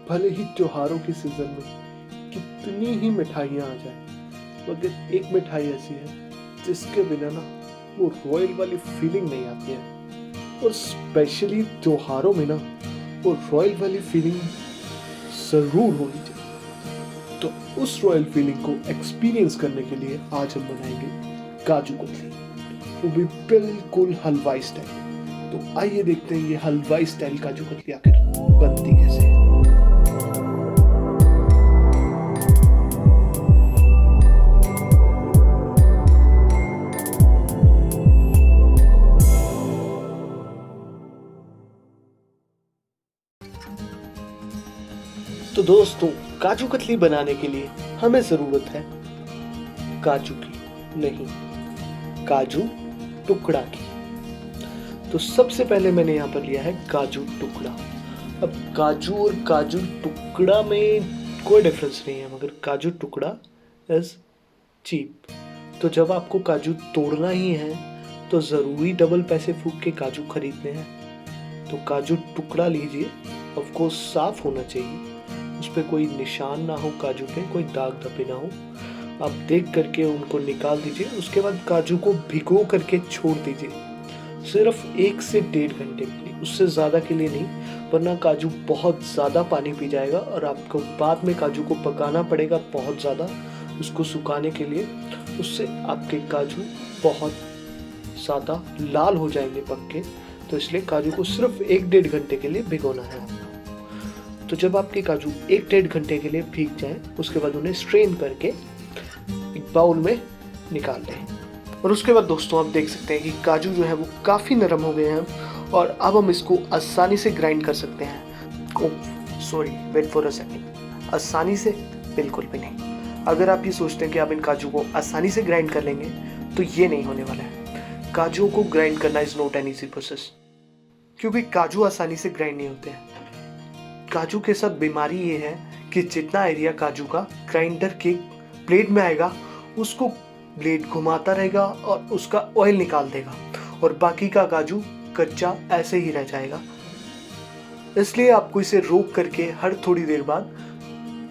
भले ही त्योहारों के सीजन में कितनी ही मिठाइयाँ आ जाए, मगर एक मिठाई ऐसी है जिसके बिना ना वो रॉयल वाली फीलिंग नहीं आती है। और स्पेशली त्योहारों में ना वो रॉयल वाली फीलिंग जरूर होनी चाहिए। तो उस रॉयल फीलिंग को एक्सपीरियंस करने के लिए आज हम बनाएंगे काजू कतली, वो भी बिल्कुल हलवाई स्टाइल। तो आइए देखते हैं ये हलवाई स्टाइल काजू कतली आखिर बनती कैसे है। तो दोस्तों, काजू कतली बनाने के लिए हमें जरूरत है काजू की, नहीं काजू टुकड़ा की। तो सबसे पहले मैंने यहाँ पर लिया है काजू टुकड़ा। अब काजू और काजू टुकड़ा में कोई डिफरेंस नहीं है, मगर काजू टुकड़ा इज चीप। तो जब आपको काजू तोड़ना ही है तो ज़रूरी डबल पैसे फूक के काजू खरीदने हैं। तो काजू टुकड़ा लीजिए, ऑफ कोर्स साफ होना चाहिए, उस पर कोई निशान ना हो, काजू पे कोई दाग धब्बे ना हो। आप देख करके उनको निकाल दीजिए। उसके बाद काजू को भिगो करके छोड़ दीजिए, सिर्फ 1 से 1.5 घंटे के लिए, उससे ज़्यादा के लिए नहीं, वरना काजू बहुत ज़्यादा पानी पी जाएगा और आपको बाद में काजू को पकाना पड़ेगा बहुत ज़्यादा उसको सुखाने के लिए। उससे आपके काजू बहुत ज़्यादा लाल हो जाएंगे पक के। तो इसलिए काजू को सिर्फ 1-1.5 घंटे के लिए भिगोना है आपको। तो जब आपके काजू 1-1.5 घंटे के लिए भीग जाएं, उसके बाद उन्हें स्ट्रेन करके एक बाउल में निकाल लें। और उसके बाद दोस्तों आप देख सकते हैं कि काजू जो है वो काफ़ी नरम हो गए हैं और अब हम इसको आसानी से ग्राइंड कर सकते हैं। Sorry, wait for a second, आसानी से बिल्कुल भी नहीं। अगर आप ये सोचते हैं कि आप इन काजू को आसानी से ग्राइंड कर लेंगे तो ये नहीं होने वाला है। काजू को ग्राइंड करना is not an easy process, क्योंकि काजू आसानी से ग्राइंड नहीं होते हैं। काजू के साथ बीमारी ये है कि जितना एरिया काजू का ग्राइंडर के ब्लेड में आएगा, उसको ब्लेड घुमाता रहेगा और उसका ऑयल निकाल देगा और बाकी का काजू कच्चा ऐसे ही रह जाएगा। इसलिए आपको इसे रोक करके हर थोड़ी देर बाद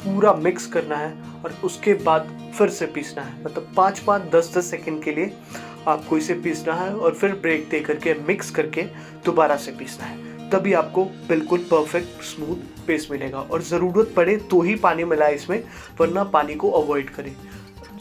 पूरा मिक्स करना है और उसके बाद फिर से पीसना है। मतलब 5-5, 10-10 सेकेंड के लिए आपको इसे पीसना है और फिर ब्रेक दे करके मिक्स करके दोबारा से पीसना है। तभी आपको बिल्कुल परफेक्ट स्मूथ पेस्ट मिलेगा। और ज़रूरत पड़े तो ही पानी मिलाए इसमें, वरना पानी को अवॉइड करें।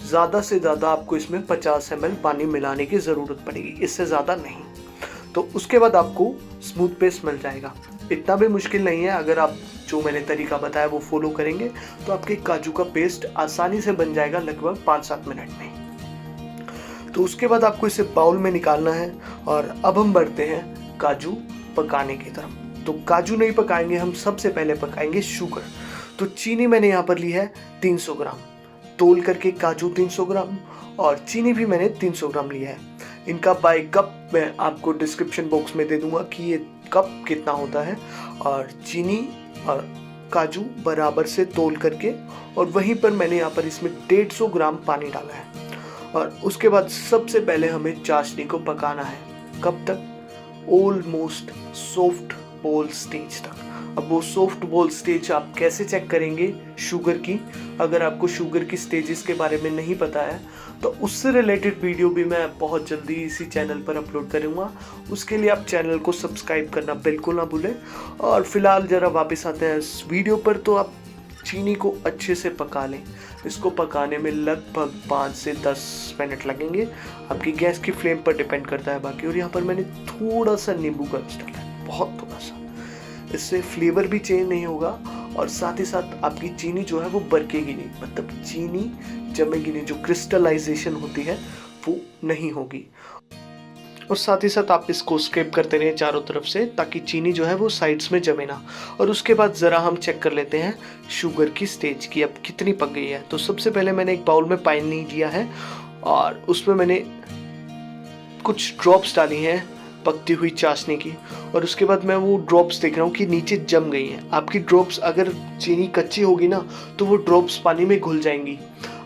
ज़्यादा से ज़्यादा आपको इसमें 50 ml पानी मिलाने की ज़रूरत पड़ेगी, इससे ज़्यादा नहीं। तो उसके बाद आपको स्मूथ पेस्ट मिल जाएगा। इतना भी मुश्किल नहीं है, अगर आप जो मैंने तरीका बताया वो फॉलो करेंगे तो आपके काजू का पेस्ट आसानी से बन जाएगा, लगभग 5-7 मिनट में। तो उसके बाद आपको इसे बाउल में निकालना है और अब हम बढ़ते हैं काजू पकाने की तरफ। तो काजू नहीं पकाएंगे हम, सबसे पहले पकाएंगे शुगर। तो चीनी मैंने यहाँ पर ली है 300 ग्राम, तोल करके काजू 300 ग्राम और चीनी भी मैंने 300 ग्राम लिया है। इनका बाय कप मैं आपको डिस्क्रिप्शन बॉक्स में दे दूंगा कि ये कप कितना होता है। और चीनी और काजू बराबर से तोल करके, और वहीं पर मैंने यहाँ पर इसमें 150 ग्राम पानी डाला है। और उसके बाद सबसे पहले हमें चाशनी को पकाना है। कब तक? ऑलमोस्ट सॉफ्ट बॉल स्टेज तक। अब वो सॉफ्ट बॉल स्टेज आप कैसे चेक करेंगे शुगर की? अगर आपको शुगर की स्टेजेस के बारे में नहीं पता है तो उससे रिलेटेड वीडियो भी मैं बहुत जल्दी इसी चैनल पर अपलोड करूँगा। उसके लिए आप चैनल को सब्सक्राइब करना बिल्कुल ना भूलें। और फिलहाल ज़रा वापस आते हैं इस वीडियो पर। तो आप चीनी को अच्छे से पका लें। इसको पकाने में लगभग 5 से 10 मिनट लगेंगे, आपकी गैस की फ्लेम पर डिपेंड करता है बाकी। और यहाँ पर मैंने थोड़ा सा नींबू का रस डाला है, बहुत थोड़ा सा। इससे फ्लेवर भी चेंज नहीं होगा और साथ ही साथ आपकी चीनी जो है वो बरकेगी नहीं, मतलब चीनी जमेगी नहीं, जो क्रिस्टलाइजेशन होती है वो नहीं होगी। और साथ ही साथ आप इसको स्क्रैप करते रहिए चारों तरफ से, ताकि चीनी जो है वो साइड्स में जमे ना। और उसके बाद ज़रा हम चेक कर लेते हैं शुगर की स्टेज की अब कितनी पक गई है। तो सबसे पहले मैंने एक बाउल में पानी लिया है और उसमें मैंने कुछ ड्रॉप्स डाली हैं पकती हुई चाशनी की। और उसके बाद मैं वो ड्रॉप्स देख रहा हूँ कि नीचे जम गई हैं। आपकी ड्रॉप्स, अगर चीनी कच्ची होगी ना तो वो ड्रॉप्स पानी में घुल जाएंगी,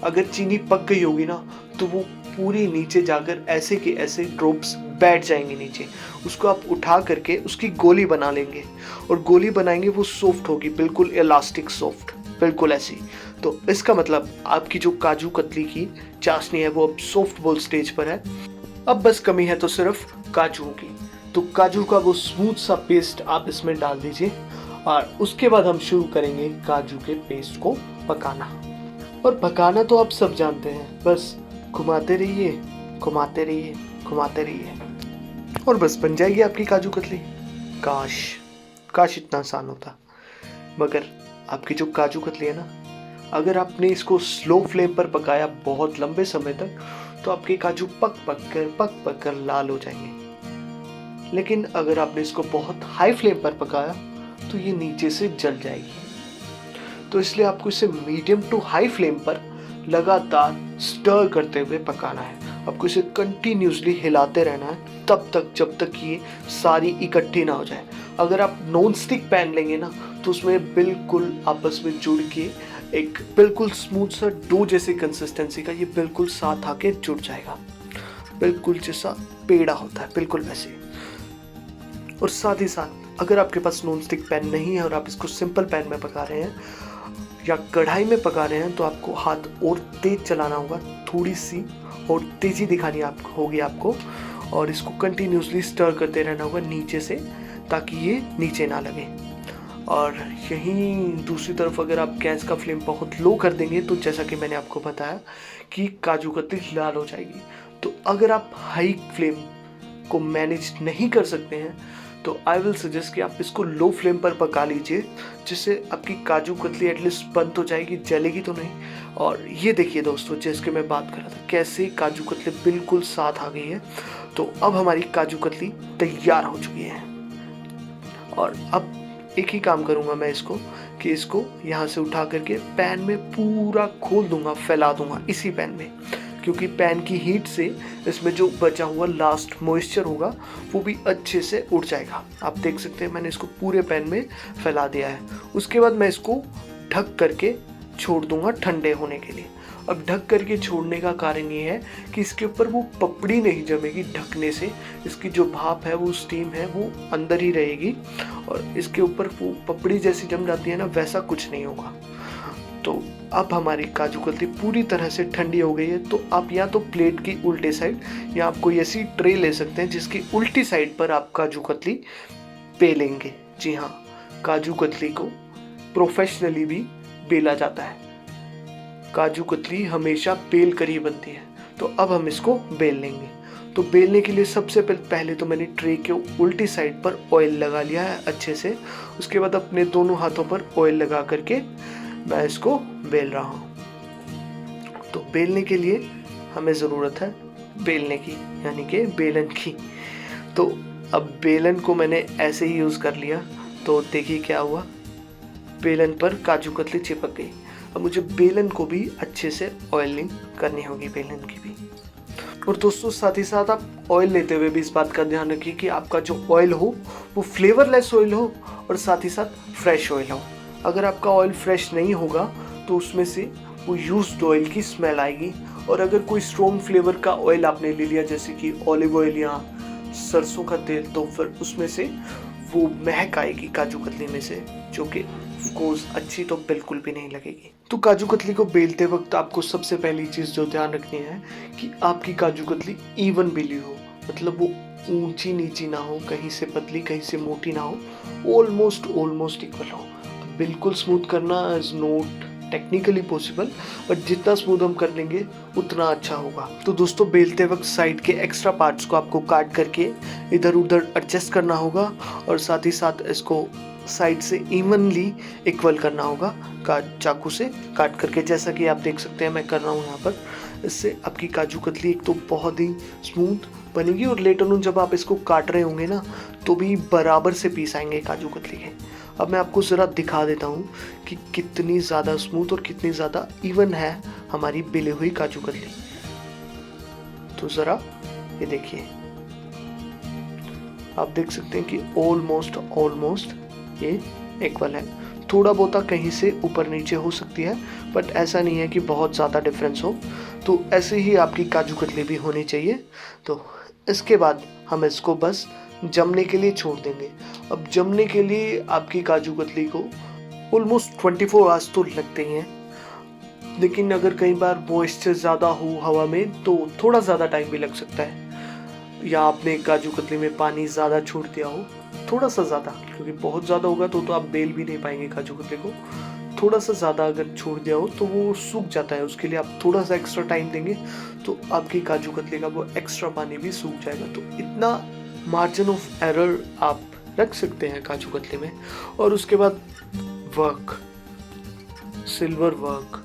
अगर चीनी पक गई होगी ना तो वो पूरी नीचे जाकर ऐसे के ऐसे ड्रॉप्स बैठ जाएंगे नीचे। उसको आप उठा करके उसकी गोली बना लेंगे और गोली बनाएंगे, वो सॉफ्ट होगी, बिल्कुल इलास्टिक सॉफ्ट, बिल्कुल ऐसी। तो इसका मतलब आपकी जो काजू कतली की चाशनी है वो अब सॉफ्ट बॉल स्टेज पर है। अब बस कमी है तो सिर्फ काजू की। तो काजू का वो स्मूथ सा पेस्ट आप इसमें डाल दीजिए और उसके बाद हम शुरू करेंगे काजू के पेस्ट को पकाना। और पकाना तो आप सब जानते हैं, बस घुमाते रहिए, घुमाते रहिए, घुमाते रहिए और बस बन जाएगी आपकी काजू कतली। काश काश इतना आसान होता। मगर आपकी जो काजू कतली है ना, अगर आपने इसको स्लो फ्लेम पर पकाया बहुत लंबे समय तक, तो आपके काजू पक पक कर लाल हो जाएंगे। लेकिन अगर आपने इसको बहुत हाई फ्लेम पर पकाया तो ये नीचे से जल जाएगी। तो इसलिए आपको इसे मीडियम टू हाई फ्लेम पर लगातार स्टर करते हुए पकाना है। आपको इसे कंटिन्यूसली हिलाते रहना है तब तक जब तक ये सारी इकट्ठी ना हो जाए। अगर आप नॉन स्टिक पैन लेंगे ना, तो उसमें बिल्कुल आपस में जुड़ के एक बिल्कुल स्मूथ सा डो जैसी कंसिस्टेंसी का ये बिल्कुल साथ आके जुड़ जाएगा, बिल्कुल जैसा पेड़ा होता है, बिल्कुल वैसे। और साथ ही साथ अगर आपके पास नॉन स्टिक पैन नहीं है और आप इसको सिंपल पैन में पका रहे हैं या कढ़ाई में पका रहे हैं, तो आपको हाथ और तेज चलाना होगा, थोड़ी सी और तेजी दिखानी होगी आपको, और इसको कंटिन्यूसली स्टर करते रहना होगा नीचे से, ताकि ये नीचे ना लगे। और यहीं दूसरी तरफ अगर आप गैस का फ्लेम बहुत लो कर देंगे तो जैसा कि मैंने आपको बताया कि काजू कतली लाल हो जाएगी। तो अगर आप हाई फ्लेम को मैनेज नहीं कर सकते हैं तो आई विल सजेस्ट कि आप इसको लो फ्लेम पर पका लीजिए, जिससे आपकी काजू कतली एटलीस्ट बंद हो जाएगी, जलेगी तो नहीं। और ये देखिए दोस्तों, जैसे मैं बात कर रहा था कैसे काजू कतली बिल्कुल साथ आ गई है। तो अब हमारी काजू कतली तैयार हो चुकी है। और अब एक ही काम करूंगा मैं इसको, कि इसको यहाँ से उठा करके पैन में पूरा खोल दूंगा, फैला दूंगा इसी पैन में, क्योंकि पैन की हीट से इसमें जो बचा हुआ लास्ट मॉइस्चर होगा वो भी अच्छे से उड़ जाएगा। आप देख सकते हैं मैंने इसको पूरे पैन में फैला दिया है। उसके बाद मैं इसको ढक करके छोड़ दूंगा ठंडे होने के लिए। अब ढक करके छोड़ने का कारण ये है कि इसके ऊपर वो पपड़ी नहीं जमेगी ढकने से, इसकी जो भाप है, वो स्टीम है, वो अंदर ही रहेगी और इसके ऊपर वो पपड़ी जैसी जम जाती है ना, वैसा कुछ नहीं होगा। तो अब हमारी काजू कतली पूरी तरह से ठंडी हो गई है। तो आप या तो प्लेट की उल्टे साइड या आप कोई ऐसी ट्रे ले सकते हैं जिसकी उल्टी साइड पर आप काजू कतली बेलेंगे। जी हाँ, काजू कतली को प्रोफेशनली भी बेला जाता है। काजू कतली हमेशा बेल कर ही बनती है। तो अब हम इसको बेल लेंगे। तो बेलने के लिए सबसे पहले तो मैंने ट्रे के उल्टी साइड पर ऑयल लगा लिया है अच्छे से। उसके बाद अपने दोनों हाथों पर ऑयल लगा करके मैं इसको बेल रहा हूँ। तो बेलने के लिए हमें ज़रूरत है बेलने की, यानी कि बेलन की। तो अब बेलन को मैंने ऐसे ही यूज़ कर लिया। तो देखिए क्या हुआ, बेलन पर काजू कतली चिपक गई। अब मुझे बेलन को भी अच्छे से ऑयलिंग करनी होगी, बेलन की भी। और दोस्तों साथ ही साथ आप ऑयल लेते हुए भी इस बात का ध्यान रखिए कि आपका जो ऑयल हो वो फ्लेवरलेस ऑयल हो और साथ ही साथ फ्रेश ऑयल हो। अगर आपका ऑयल फ्रेश नहीं होगा तो उसमें से वो यूज्ड ऑयल की स्मेल आएगी। और अगर कोई स्ट्रॉन्ग फ्लेवर का ऑयल आपने ले लिया, जैसे कि ऑलिव ऑयल या सरसों का तेल, तो फिर उसमें से वो महक आएगी काजू कतली में से, जो कि ऑफकोर्स अच्छी तो बिल्कुल भी नहीं लगेगी। तो काजू कतली को बेलते वक्त आपको सबसे पहली चीज़ जो ध्यान रखनी है कि आपकी काजू कतली इवन बेली हो, मतलब वो ऊंची नीची ना हो, कहीं से पतली कहीं से मोटी ना हो, ऑलमोस्ट इक्वल हो। बिल्कुल स्मूथ करना is not technically possible, but जितना स्मूथ हम कर लेंगे उतना अच्छा होगा। तो दोस्तों बेलते वक्त साइड के एक्स्ट्रा पार्ट्स को आपको काट करके इधर उधर एडजस्ट करना होगा और साथ ही साथ इसको साइड से इवनली इक्वल करना होगा चाकू से काट करके, जैसा कि आप देख सकते हैं मैं कर रहा हूँ यहाँ पर। इससे आपकी काजू कतली एक तो बहुत ही स्मूथ बनेगी और लेटर ऑन जब आप इसको काट रहे होंगे ना तो भी बराबर से पीस आएंगे काजू कतली के। अब मैं आपको ज़रा दिखा देता हूँ कि कितनी ज़्यादा स्मूथ और कितनी ज़्यादा इवन है हमारी बेली हुई काजू कतली। तो ज़रा ये देखिए, आप देख सकते हैं कि ऑलमोस्ट ये इक्वल है। थोड़ा बहुत कहीं से ऊपर नीचे हो सकती है, बट ऐसा नहीं है कि बहुत ज़्यादा डिफरेंस हो। तो ऐसे ही आपकी काजू कतली भी होनी चाहिए। तो इसके बाद हम इसको बस जमने के लिए छोड़ देंगे। अब जमने के लिए आपकी काजू कतली को ऑलमोस्ट 24 आवर्स तो लगते ही हैं, लेकिन अगर कई बार मॉइस्चर ज़्यादा हो हवा में तो थोड़ा ज़्यादा टाइम भी लग सकता है, या आपने काजू कतली में पानी ज़्यादा छोड़ दिया हो, थोड़ा सा ज़्यादा, क्योंकि बहुत ज़्यादा होगा तो आप बेल भी नहीं पाएंगे काजू कतली को। थोड़ा सा ज़्यादा अगर छोड़ दिया हो तो वो सूख जाता है, उसके लिए आप थोड़ा सा एक्स्ट्रा टाइम देंगे तो आपकी काजू कतली का वो एक्स्ट्रा पानी भी सूख जाएगा। तो इतना मार्जिन ऑफ एरर आप रख सकते हैं काजू कतली में। और उसके बाद वर्क, सिल्वर वर्क,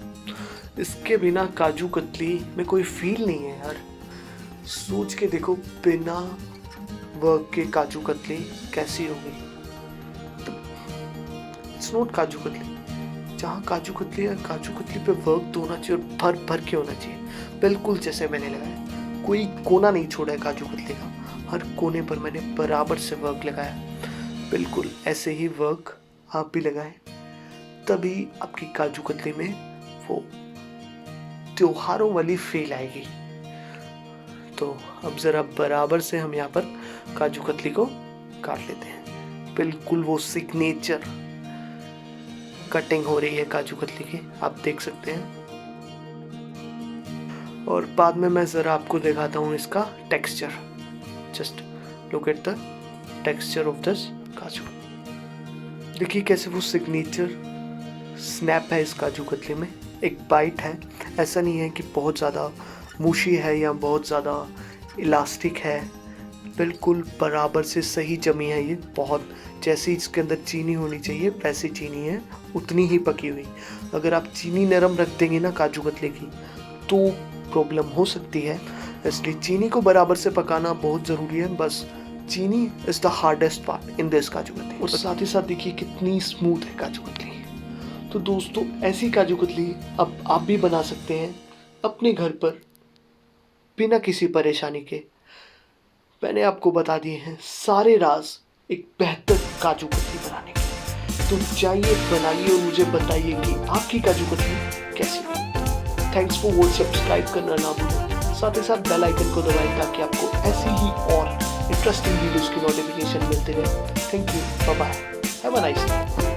इसके बिना काजू कतली में कोई फील नहीं है यार। सोच के देखो, बिना वर्क के काजू कतली कैसी होगी। It's not kaju katli. जहाँ काजू कतली है, काजू कतली पे वर्क तो होना चाहिए, और भर भर के होना चाहिए, बिल्कुल जैसे मैंने लगाया। कोई कोना नहीं छोड़ा है काजू कतली का, हर कोने पर मैंने बराबर से वर्क लगाया। बिल्कुल ऐसे ही वर्क आप भी लगाएं, तभी आपकी काजू कतली में वो त्योहारों वाली फील आएगी। तो अब ज़रा बराबर से हम यहाँ पर काजू कतली को काट लेते हैं। बिल्कुल वो सिग्नेचर कटिंग हो रही है काजू कतली की, आप देख सकते हैं। और बाद में मैं ज़रा आपको दिखाता हूँ इसका texture. Just look at the texture of this काजू। देखिए कैसे वो सिग्नेचर स्नैप है इस काजू कतली में, एक बाइट है। ऐसा नहीं है कि बहुत ज़्यादा मूशी है या बहुत ज़्यादा इलास्टिक है, बिल्कुल बराबर से सही जमी है ये। बहुत जैसी इसके अंदर चीनी होनी चाहिए वैसी चीनी है, उतनी ही पकी हुई। अगर आप चीनी नरम रख देंगे ना काजू कतली की तो प्रॉब्लम हो सकती है, इसलिए चीनी को बराबर से पकाना बहुत ज़रूरी है। बस चीनी is the hardest part in this kaju katli. और साथ ही साथ देखिए कितनी स्मूथ है काजू कतली। तो दोस्तों ऐसी काजू कतली अब आप भी बना सकते हैं अपने घर पर बिना किसी परेशानी के। मैंने आपको बता दिए हैं सारे राज एक बेहतर काजू कतली बनाने के। तो जाइए बनाइए और मुझे बताइए कि आपकी काजू कतली कैसी हुई। थैंक्स फॉर वॉच, सब्सक्राइब करना ना भूलें, साथ ही साथ बेल आइकन को दबाएं ताकि आपको ऐसी ही और इंटरेस्टिंग वीडियोस की नोटिफिकेशन मिलते रहे। Thank you, bye bye, have a nice day.